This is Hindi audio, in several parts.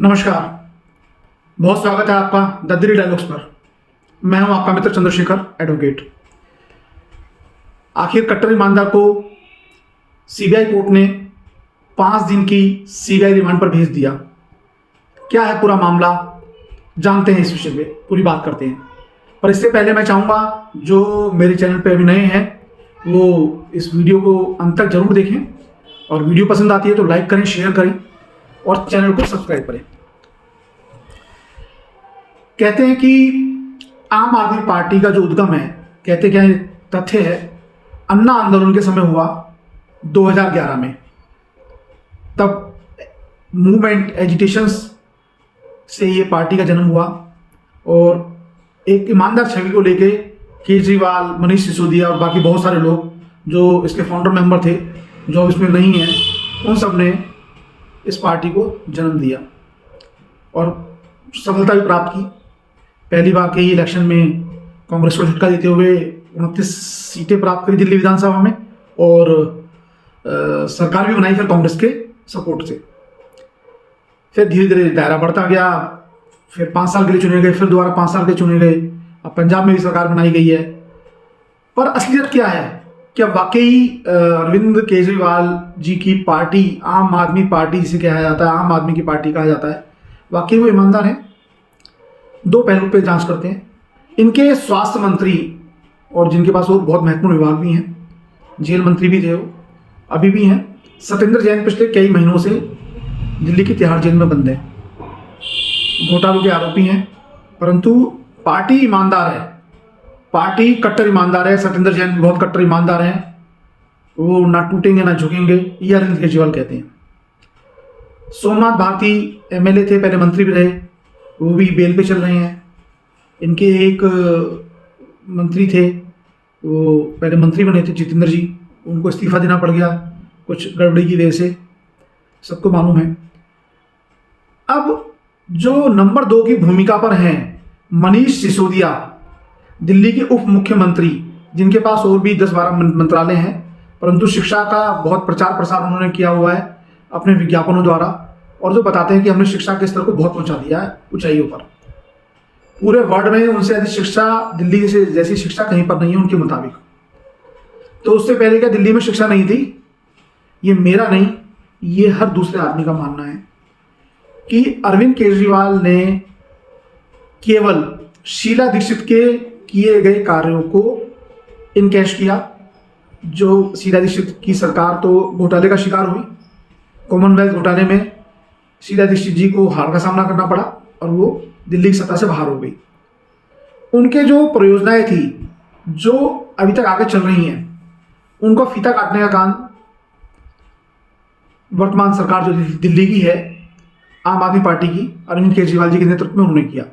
नमस्कार। बहुत स्वागत है आपका द दिल्ली डायलॉग्स पर। मैं हूं आपका मित्र चंद्रशेखर एडवोकेट। आखिर कट्टर ईमानदार को सीबीआई कोर्ट ने 5 दिन की सीबीआई रिमांड पर भेज दिया। क्या है पूरा मामला, जानते हैं। इस विषय पे पूरी बात करते हैं, पर इससे पहले मैं चाहूँगा जो मेरे चैनल पे अभी नए हैं वो इस वीडियो को अंत तक जरूर देखें, और वीडियो पसंद आती है तो लाइक करें, शेयर करें और चैनल को सब्सक्राइब करें। कहते हैं कि आम आदमी पार्टी का जो उद्गम है, कहते क्या है, तथ्य है, अन्ना आंदोलन के समय हुआ 2011 में। तब मूवमेंट एजिटेशंस से ये पार्टी का जन्म हुआ और एक ईमानदार छवि को लेके केजरीवाल, मनीष सिसोदिया और बाकी बहुत सारे लोग जो इसके फाउंडर मेंबर थे, जो इसमें नहीं हैं, उन सब ने इस पार्टी को जन्म दिया और सफलता भी प्राप्त की। पहली बार के ही इलेक्शन में कांग्रेस को झटका देते हुए 29 सीटें प्राप्त करी दिल्ली विधानसभा में, और सरकार भी बनाई फिर कांग्रेस के सपोर्ट से। फिर धीरे धीरे दायरा बढ़ता गया, फिर 5 साल के लिए चुने गए, फिर दोबारा 5 साल के चुने गए। अब पंजाब में भी सरकार बनाई गई है। पर असलियत क्या है? क्या वाकई अरविंद केजरीवाल जी की पार्टी, आम आदमी पार्टी जिसे कहा जाता है, आम आदमी की पार्टी कहा जाता है, वाकई वो ईमानदार है? 2 पहलू पे जांच करते हैं। इनके स्वास्थ्य मंत्री, और जिनके पास वो बहुत महत्वपूर्ण विभाग भी हैं, जेल मंत्री भी थे, वो अभी भी हैं, सत्येंद्र जैन, पिछले कई महीनों से दिल्ली की तिहाड़ जेल में बंद है, घोटालों के आरोपी हैं। परंतु पार्टी ईमानदार है, पार्टी कट्टर ईमानदार है। सत्येंद्र जैन बहुत कट्टर ईमानदार हैं, वो ना टूटेंगे ना झुकेंगे, ये अरविंद केजरीवाल कहते हैं। सोमनाथ भारती एमएलए थे, पहले मंत्री भी रहे, वो भी बेल पे चल रहे हैं। इनके एक मंत्री थे, वो पहले मंत्री बने थे, जितेंद्र जी, उनको इस्तीफा देना पड़ गया कुछ गड़बड़ी की वजह से, सबको मालूम है। अब जो नंबर 2 की भूमिका पर हैं मनीष सिसोदिया, दिल्ली के उप मुख्यमंत्री, जिनके पास और भी 10-12 मंत्रालय हैं, परंतु शिक्षा का बहुत प्रचार प्रसार उन्होंने किया हुआ है अपने विज्ञापनों द्वारा, और जो बताते हैं कि हमने शिक्षा के स्तर को बहुत पहुंचा दिया है ऊंचाइयों पर। पूरे वर्ल्ड में उनसे अधिक शिक्षा, दिल्ली से जैसी शिक्षा कहीं पर नहीं है उनके मुताबिक। तो उससे पहले क्या दिल्ली में शिक्षा नहीं थी? ये मेरा नहीं, ये हर दूसरे आदमी का मानना है कि अरविंद केजरीवाल ने केवल शीला दीक्षित के किए गए कार्यों को इनकैश किया। जो शीला दीक्षित की सरकार तो घोटाले का शिकार हुई, कॉमनवेल्थ घोटाले में शीला दीक्षित जी को हार का सामना करना पड़ा और वो दिल्ली की सत्ता से बाहर हो गई। उनके जो परियोजनाएं थी जो अभी तक आगे चल रही हैं, उनको फीता काटने का काम वर्तमान सरकार जो दिल्ली की है, आम आदमी पार्टी की, अरविंद केजरीवाल जी के नेतृत्व में उन्होंने किया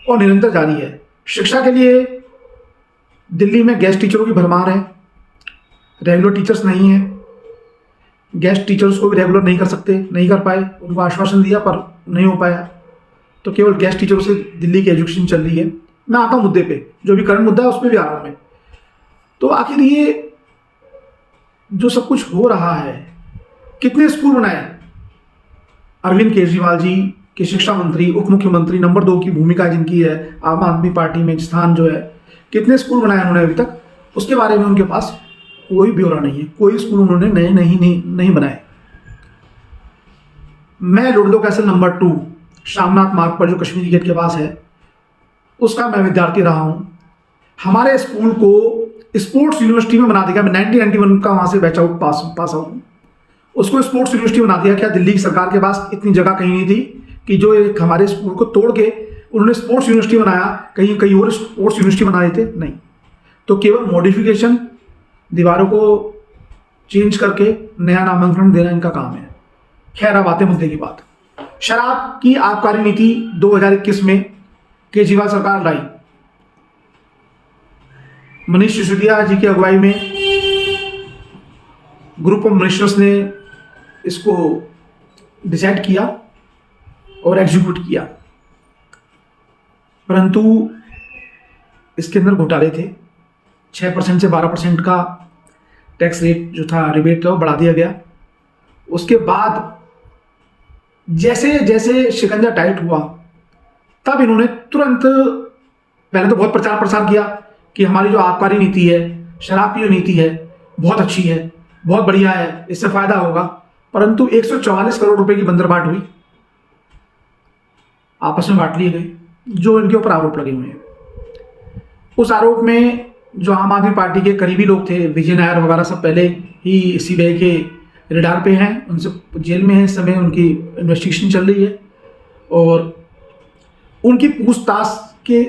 और निरंतर जारी है। शिक्षा के लिए दिल्ली में गेस्ट टीचरों की भरमार है, रेगुलर टीचर्स नहीं है। गेस्ट टीचर्स को भी रेगुलर नहीं कर सकते, नहीं कर पाए, उनको आश्वासन दिया पर नहीं हो पाया, तो केवल गेस्ट टीचरों से दिल्ली की एजुकेशन चल रही है। मैं आता हूँ मुद्दे पे, जो भी करंट मुद्दा है उस पर भी आ रहा हूँ मैं। तो आखिर ये जो सब कुछ हो रहा है, कितने स्कूल बनाए अरविंद केजरीवाल जी के शिक्षा मंत्री, उप मुख्यमंत्री, नंबर 2 की भूमिका जिनकी है आम आदमी पार्टी में स्थान जो है, कितने स्कूल बनाए उन्होंने अभी तक? उसके बारे में उनके पास कोई ब्यौरा नहीं है, कोई स्कूल उन्होंने नए नहीं बनाए। मैं लुड़दो कैसल नंबर 2 शामनाथ मार्ग पर जो कश्मीरी गेट के पास है, उसका मैं विद्यार्थी रहा हूं। हमारे स्कूल को स्पोर्ट्स यूनिवर्सिटी में बना दिया। मैं 1991 का वहां से बैच आउट पास आउट हूँ, उसको स्पोर्ट्स यूनिवर्सिटी बना दिया। क्या दिल्ली की सरकार के पास इतनी जगह कहीं नहीं थी कि जो एक हमारे स्कूल को तोड़ के उन्होंने स्पोर्ट्स यूनिवर्सिटी बनाया? कहीं और स्पोर्ट्स यूनिवर्सिटी बना देते? नहीं। तो केवल मॉडिफिकेशन, दीवारों को चेंज करके नया नामांकन देना इनका काम है। खैर, अब आते मुद्दे की बात। शराब की आबकारी नीति 2021 में केजरीवाल सरकार लाई। मनीष सिसोदिया जी की अगुवाई में ग्रुप ऑफ मिनिस्टर्स ने इसको डिसाइड किया और एग्जीक्यूट किया, परंतु इसके अंदर घोटाले थे। 6% से 12% का टैक्स रेट जो था, रिबेट था, वो बढ़ा दिया गया। उसके बाद जैसे जैसे शिकंजा टाइट हुआ तब इन्होंने तुरंत पहले तो बहुत प्रचार प्रसार किया कि हमारी जो आबकारी नीति है, शराब की जो नीति है, बहुत अच्छी है, बहुत बढ़िया है, इससे फायदा होगा। परंतु 144 करोड़ रुपए की बंदरबाट हुई, आपस में बांट लिए गए, जो इनके ऊपर आरोप लगे हुए हैं। उस आरोप में जो आम आदमी पार्टी के करीबी लोग थे, विजय नायर वगैरह, सब पहले ही सीबीआई के रेडार पे हैं, उनसे जेल में है इस समय, उनकी इन्वेस्टिगेशन चल रही है। और उनकी पूछताछ के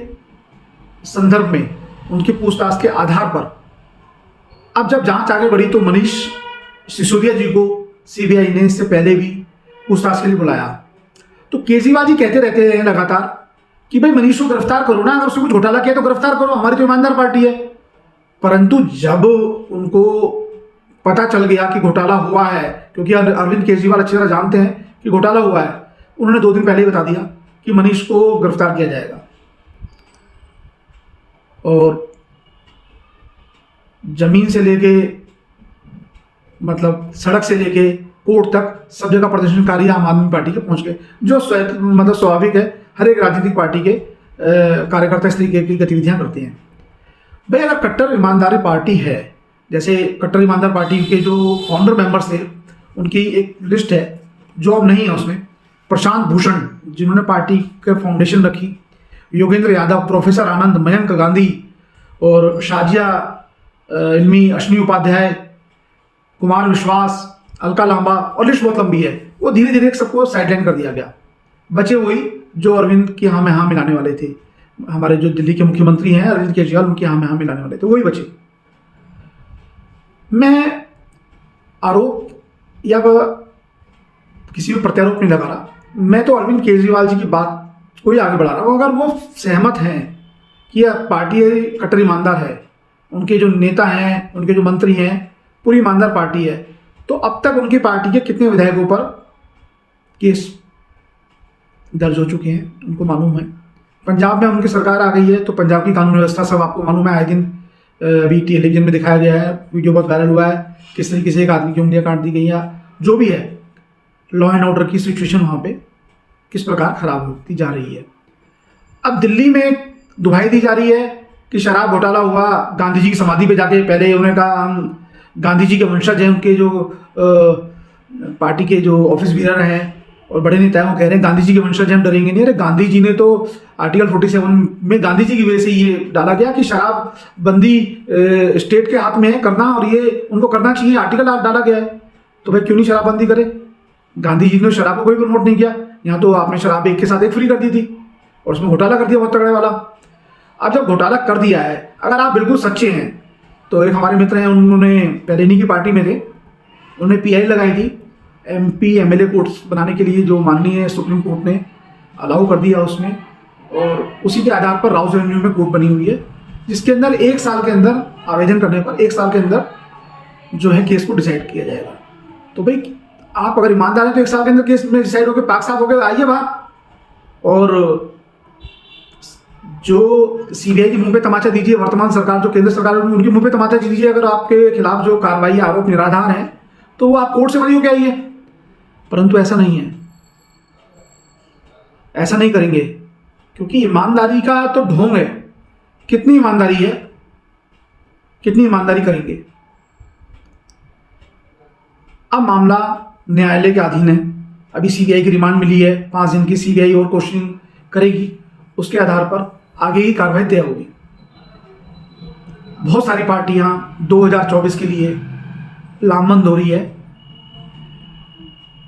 संदर्भ में, उनकी पूछताछ के आधार पर अब जब जांच आगे बढ़ी तो मनीष सिसोदिया जी को सीबीआई ने इससे पहले भी पूछताछ के लिए बुलाया। तो केजरीवाल जी कहते रहते हैं लगातार कि भाई मनीष को गिरफ्तार करो ना, अगर उसने कुछ घोटाला किया तो गिरफ्तार करो, हमारी तो ईमानदार पार्टी है। परंतु जब उनको पता चल गया कि घोटाला हुआ है, क्योंकि अरविंद केजरीवाल अच्छी तरह जानते हैं कि घोटाला हुआ है, उन्होंने 2 दिन पहले ही बता दिया कि मनीष को गिरफ्तार किया जाएगा। और जमीन से लेके, मतलब सड़क से लेके कोर्ट तक सब जगह प्रदर्शनकारी आम आदमी पार्टी के पहुंच गए, जो मतलब स्वाभाविक है, हर एक राजनीतिक पार्टी के कार्यकर्ता इस तरीके की गतिविधियां करते हैं। भाई अगर कट्टर ईमानदारी पार्टी है, जैसे कट्टर ईमानदार पार्टी के जो फाउंडर मेंबर्स थे उनकी एक लिस्ट है जो अब नहीं है उसमें, प्रशांत भूषण जिन्होंने पार्टी के फाउंडेशन रखी, योगेंद्र यादव, प्रोफेसर आनंद, मयंक गांधी और शाजिया इल्मी, अश्विनी उपाध्याय, कुमार विश्वास, अलका लांबा, और लिस्ट बहुत लंबी है। वो धीरे धीरे सबको साइडलाइन कर दिया गया। बचे वही जो अरविंद की हाँ में हाँ मिलाने वाले थे, हमारे जो दिल्ली के मुख्यमंत्री हैं अरविंद केजरीवाल, उनकी हाँ में हाँ मिलाने वाले थे, वही बचे। मैं आरोप या किसी भी प्रत्यारोप नहीं लगा रहा, मैं तो अरविंद केजरीवाल जी की बात को ही आगे बढ़ा रहा हूँ। अगर वो सहमत हैं कि यह पार्टी कट्टर ईमानदार है, उनके जो नेता हैं, उनके जो मंत्री हैं, पूरी ईमानदार पार्टी है, तो अब तक उनकी पार्टी के कितने विधायकों पर केस दर्ज हो चुके हैं उनको मालूम है। पंजाब में उनकी सरकार आ गई है तो पंजाब की कानून व्यवस्था सब आपको मालूम है। आए दिन अभी टेलीविजन में दिखाया गया है, वीडियो बहुत वायरल हुआ है, किस तरीके से एक आदमी की उंगलियां काट दी गई है। जो भी है, लॉ एंड ऑर्डर की सिचुएशन वहाँ पे किस प्रकार खराब होती जा रही है। अब दिल्ली में दुहाई दी जा रही है कि शराब घोटाला हुआ, गांधी जी की समाधि पे जाके पहले उन्होंने कहा हम गांधी जी के वंशज हैं, उनके जो पार्टी के जो ऑफिस बीरर हैं और बड़े नेता हैं वो कह रहे हैं गांधी जी के वंशज हम डरेंगे नहीं। अरे गांधी जी ने तो आर्टिकल 47 में गांधी जी की वजह से ये डाला गया कि शराब बंदी स्टेट के हाथ में है करना, और ये उनको करना चाहिए, आर्टिकल डाला गया है, तो भाई क्यों नहीं शराबबंदी करे। गांधी जी ने शराब को कोई प्रमोट नहीं किया, यहाँ तो आपने शराब एक के साथ एक फ्री कर दी थी और उसमें घोटाला कर दिया बहुत तगड़े वाला। अब जब घोटाला कर दिया है, अगर आप बिल्कुल सच्चे हैं तो एक हमारे मित्र हैं, उन्होंने पहले इन्हीं की पार्टी में थे, उन्होंने पीआई लगाई थी एमपी एमएलए कोर्ट्स बनाने के लिए, जो माननीय सुप्रीम कोर्ट ने अलाउ कर दिया उसमें, और उसी के आधार पर राउस एवेन्यू में कोर्ट बनी हुई है, जिसके अंदर 1 साल के अंदर आवेदन करने पर 1 साल के अंदर जो है केस को डिसाइड किया जाएगा। तो भाई आप अगर ईमानदार हैं तो 1 साल के अंदर केस में डिसाइड होकर पाक साफ होकर आइए बाहर। और जो सीबीआई के मुंह पे तमाचा दीजिए, वर्तमान सरकार जो केंद्र सरकार है उनके मुंह पे तमाचा दीजिए। अगर आपके खिलाफ जो कार्रवाई आरोप निराधार है तो वो आप कोर्ट से बरी होकर आइए, परंतु ऐसा नहीं है, ऐसा नहीं करेंगे, क्योंकि ईमानदारी का तो ढोंग है। कितनी ईमानदारी है, कितनी ईमानदारी करेंगे। अब मामला न्यायालय के अधीन है, अभी सीबीआई की रिमांड मिली है, 5 दिन की सीबीआई और क्वेश्चनिंग करेगी, उसके आधार पर आगे की कार्रवाई तय होगी। बहुत सारी पार्टियां 2024 के लिए लामबंद हो रही है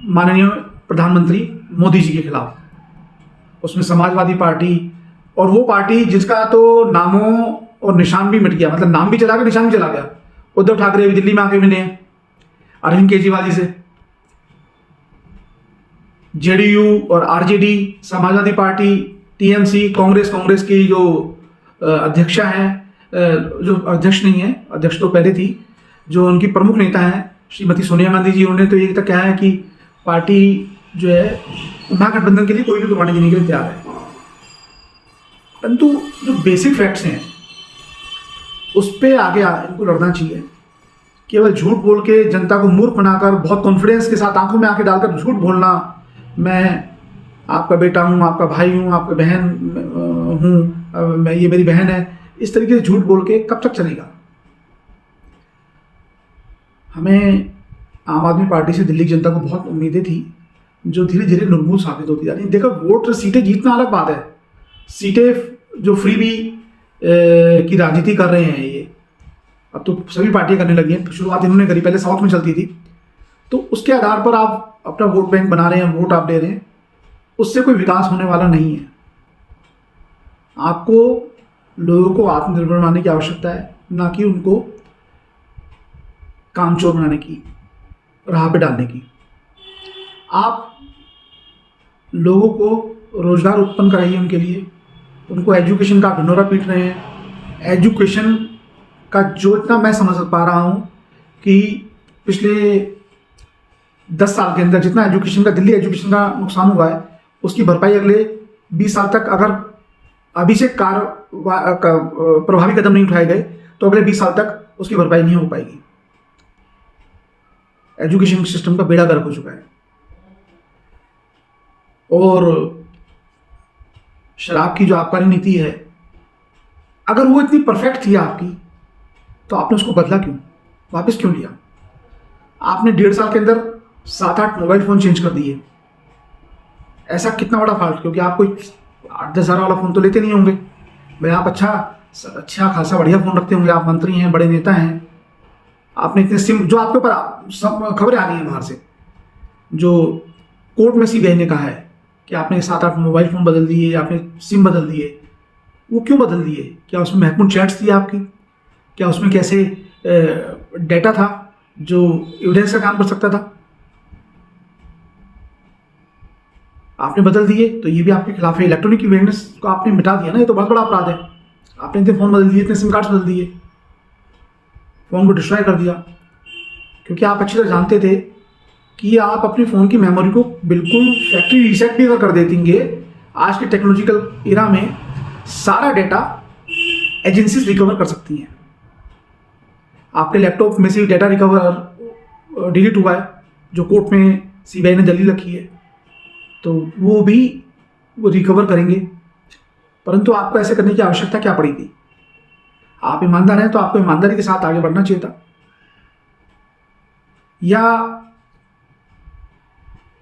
माननीय प्रधानमंत्री मोदी जी के खिलाफ। उसमें समाजवादी पार्टी और वो पार्टी जिसका तो नामों और निशान भी मिट गया, मतलब नाम भी चला गया, निशान भी चला गया। उद्धव ठाकरे अभी दिल्ली में आके मिले हैं अरविंद केजरीवाल जी से। जेडीयू और RJD, Samajwadi party, TMC, Congress की जो अध्यक्षा हैं, जो अध्यक्ष नहीं है, अध्यक्ष तो पहले थी, जो उनकी प्रमुख नेता हैं श्रीमती सोनिया गांधी जी, उन्होंने तो ये तक कहा है कि पार्टी जो है महागठबंधन के लिए कोई भी कुर्बानी देने के लिए तैयार है। परंतु जो बेसिक फैक्ट्स हैं उस पर आगे इनको लड़ना चाहिए। केवल झूठ बोल के जनता को मूर्ख बनाकर, बहुत कॉन्फिडेंस के साथ आंखों में आंखें डालकर झूठ बोलना, मैं आपका बेटा हूँ, आपका भाई हूँ, आपका बहन हूँ, मैं ये मेरी बहन है, इस तरीके से झूठ बोल के कब तक चलेगा। हमें आम आदमी पार्टी से दिल्ली की जनता को बहुत उम्मीदें थी, जो धीरे धीरे निर्मूल साबित होती जा रही है। देखो, वोट सीटें जीतना अलग बात है, सीटें जो फ्री भी की राजनीति कर रहे हैं ये, अब तो सभी पार्टियां करने लगी हैं। शुरुआत इन्होंने करी, पहले साउथ में चलती थी। तो उसके आधार पर आप अपना वोट बैंक बना रहे हैं, वोट आप दे रहे हैं, उससे कोई विकास होने वाला नहीं है। आपको लोगों को आत्मनिर्भर बनाने की आवश्यकता है, ना कि उनको कामचोर बनाने की, राह पे डालने की। आप लोगों को रोजगार उत्पन्न कराइए, उनके लिए उनको एजुकेशन का ढिंढोरा पीट रहे हैं। एजुकेशन का जो इतना मैं समझ पा रहा हूँ कि पिछले 10 साल के अंदर जितना एजुकेशन का, दिल्ली एजुकेशन का नुकसान हुआ है, उसकी भरपाई अगले 20 साल तक अगर अभी से प्रभावी कदम नहीं उठाए गए तो अगले 20 साल तक उसकी भरपाई नहीं हो पाएगी। एजुकेशन सिस्टम का बेड़ा गर्क हो चुका है। और शराब की जो आबकारी नीति है, अगर वो इतनी परफेक्ट थी आपकी, तो आपने उसको बदला क्यों, वापस क्यों लिया? आपने 1.5 साल के अंदर 7-8 मोबाइल फ़ोन चेंज कर दिए। ऐसा कितना बड़ा फॉल्ट? क्योंकि आप कोई 8-10 हज़ार वाला फ़ोन तो लेते नहीं होंगे भाई, आप अच्छा खासा बढ़िया फ़ोन रखते होंगे, आप मंत्री हैं, बड़े नेता हैं। आपने इतने सिम, जो आपके ऊपर सब खबरें आ रही हैं बाहर से, जो कोर्ट में सीबीआई ने कहा है कि आपने 7-8 मोबाइल फ़ोन बदल दिए, आपने सिम बदल दिए। वो क्यों बदल दिए? क्या उसमें महत्वपूर्ण चैट्स थी आपकी? क्या उसमें कैसे डेटा था जो एविडेंस का काम कर सकता था? आपने बदल दिए तो ये भी आपके खिलाफ है। इलेक्ट्रॉनिक इविडेंस को आपने मिटा दिया ना, ये तो बहुत बड़ा अपराध है। आपने इतने फ़ोन बदल दिए, इतने सिम कार्ड्स बदल दिए, फ़ोन को डिस्ट्रॉय कर दिया, क्योंकि आप अच्छी तरह जानते थे कि आप अपने फ़ोन की मेमोरी को बिल्कुल फैक्ट्री रीसेट भी अगर कर देंगे, आज के टेक्नोलॉजिकल इरा में सारा डेटा एजेंसीज रिकवर कर सकती हैं। आपके लैपटॉप में से डेटा रिकवर डिलीट हुआ है, जो कोर्ट में सीबीआई ने दलील रखी है, तो वो रिकवर करेंगे। परंतु आपको ऐसे करने की आवश्यकता क्या पड़ी थी? आप ईमानदार हैं तो आपको ईमानदारी के साथ आगे बढ़ना चाहिए था, या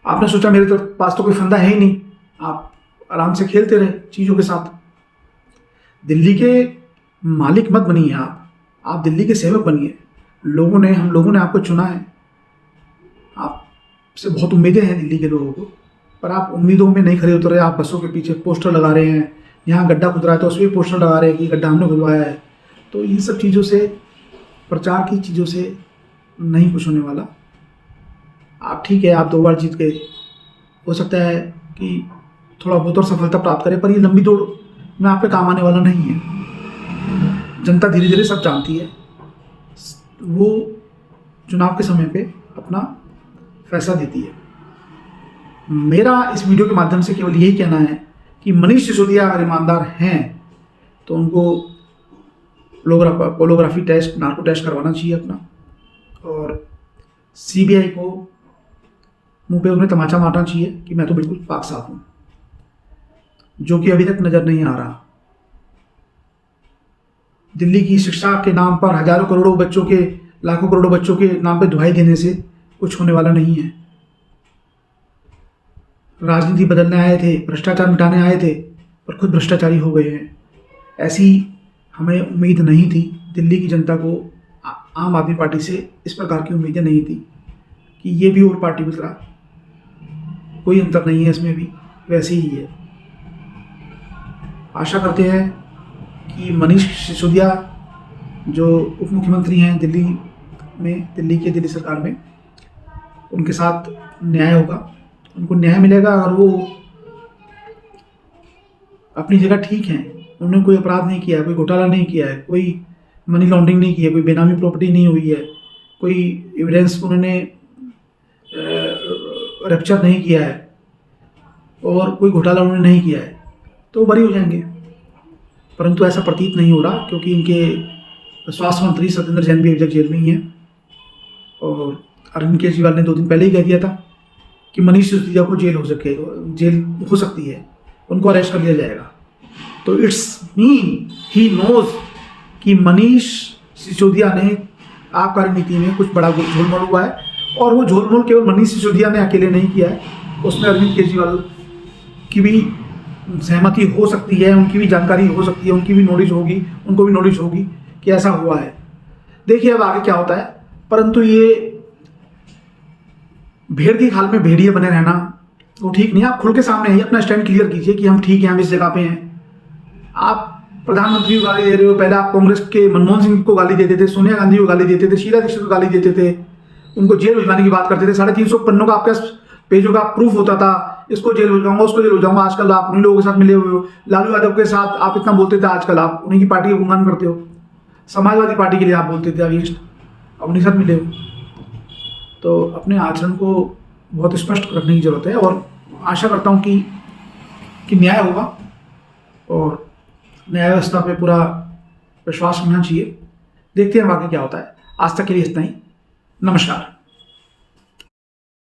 आपने सोचा मेरे पास तो कोई फंदा है ही नहीं, आप आराम से खेलते रहे चीज़ों के साथ। दिल्ली के मालिक मत बनिए, आप दिल्ली के सेवक बनिए। हम लोगों ने आपको चुना है, आपसे बहुत उम्मीदें हैं दिल्ली के लोगों को, पर आप उम्मीदों में नहीं खड़े उतर रहे। आप बसों के पीछे पोस्टर लगा रहे हैं, यहाँ गड्ढा खुद रहा है तो उसमें पोस्टर लगा रहे हैं कि गड्ढा हमने खुदवाया है। तो इन सब चीज़ों से, प्रचार की चीज़ों से नहीं कुछ होने वाला। आप ठीक है, आप 2 बार जीत गए, हो सकता है कि थोड़ा बहुत और सफलता प्राप्त करें, पर ये लंबी दौड़ में आप पे काम आने वाला नहीं है। जनता धीरे धीरे सब जानती है, वो चुनाव के समय पे अपना फैसला देती है। मेरा इस वीडियो के माध्यम से केवल यही कहना है कि मनीष सिसोदिया अगर ईमानदार हैं तो उनको पोलोग्राफी टेस्ट, नार्को टेस्ट करवाना चाहिए अपना, और सीबीआई को मुंह पे उन्हें तमाचा मारना चाहिए कि मैं तो बिल्कुल पाक साफ हूँ, जो कि अभी तक नज़र नहीं आ रहा। दिल्ली की शिक्षा के नाम पर हजारों करोड़ों बच्चों के, लाखों करोड़ों बच्चों के नाम पे दुहाई देने से कुछ होने वाला नहीं है। राजनीति बदलने आए थे, भ्रष्टाचार मिटाने आए थे, पर खुद भ्रष्टाचारी हो गए हैं। ऐसी हमें उम्मीद नहीं थी। दिल्ली की जनता को आम आदमी पार्टी से इस प्रकार की उम्मीदें नहीं थी कि ये भी और पार्टी की तरह, कोई अंतर नहीं है इसमें भी, वैसे ही है। आशा करते हैं कि मनीष सिसोदिया जो उप मुख्यमंत्री हैं दिल्ली सरकार में, उनके साथ न्याय होगा, उनको न्याय मिलेगा। अगर वो अपनी जगह ठीक हैं, उन्होंने कोई अपराध नहीं किया है, कोई घोटाला नहीं किया है, कोई मनी लॉन्ड्रिंग नहीं की है, कोई बेनामी प्रॉपर्टी नहीं हुई है, कोई एविडेंस उन्होंने रैप्चर नहीं किया है, और कोई घोटाला उन्होंने नहीं किया है, तो बरी हो जाएंगे। परंतु ऐसा प्रतीत नहीं हो रहा, क्योंकि इनके स्वास्थ्य मंत्री सत्येंद्र जैन भी अभी तक जेल में ही हैं, और अरविंद केजरीवाल ने 2 दिन पहले ही कह दिया था कि मनीष सिसोदिया को जेल हो सकती है, उनको अरेस्ट कर लिया जाएगा, तो इट्स मीन ही नोज कि मनीष सिसोदिया ने आबकारी नीति में कुछ बड़ा झोलमोल हुआ है, और वो झोलमोल केवल मनीष सिसोदिया ने अकेले नहीं किया है, उसमें अरविंद केजरीवाल की भी सहमति हो सकती है, उनकी भी जानकारी हो सकती है, उनकी भी नॉलेज होगी, उनको भी नॉलेज होगी कि ऐसा हुआ है। देखिए अब आगे क्या होता है, परंतु ये भेड़ की खाल में भेड़िए बने रहना वो ठीक नहीं। आप खुल के सामने आइए, अपना स्टैंड क्लियर कीजिए कि हम ठीक हैं, हम इस जगह पे हैं। आप प्रधानमंत्री को गाली दे रहे हो, पहले आप कांग्रेस के मनमोहन सिंह को गाली देते थे, सोनिया गांधी को गाली देते थे, शीला दीक्षित को गाली देते थे, उनको जेल भिजवाने की बात करते थे, 350 पन्नों का आपके पेजों का प्रूफ होता था, इसको जेल हो जाऊंगा, उसको जेल हो जाऊंगा। आजकल आप उन्हीं लोगों के साथ मिले हुए हो, लालू यादव के साथ आप इतना बोलते थे, आजकल आप उन्हीं की पार्टी का गुणगान करते हो। समाजवादी पार्टी के लिए आप बोलते थे अगेंस्ट, अब उन्हीं साथ मिले हो। तो अपने आचरण को बहुत स्पष्ट रखने की जरूरत है, और आशा करता हूँ कि न्याय होगा और न्याय व्यवस्था पे पूरा विश्वास रखना चाहिए। देखते हैं आगे क्या होता है। आज तक के लिए इतना ही। नमस्कार।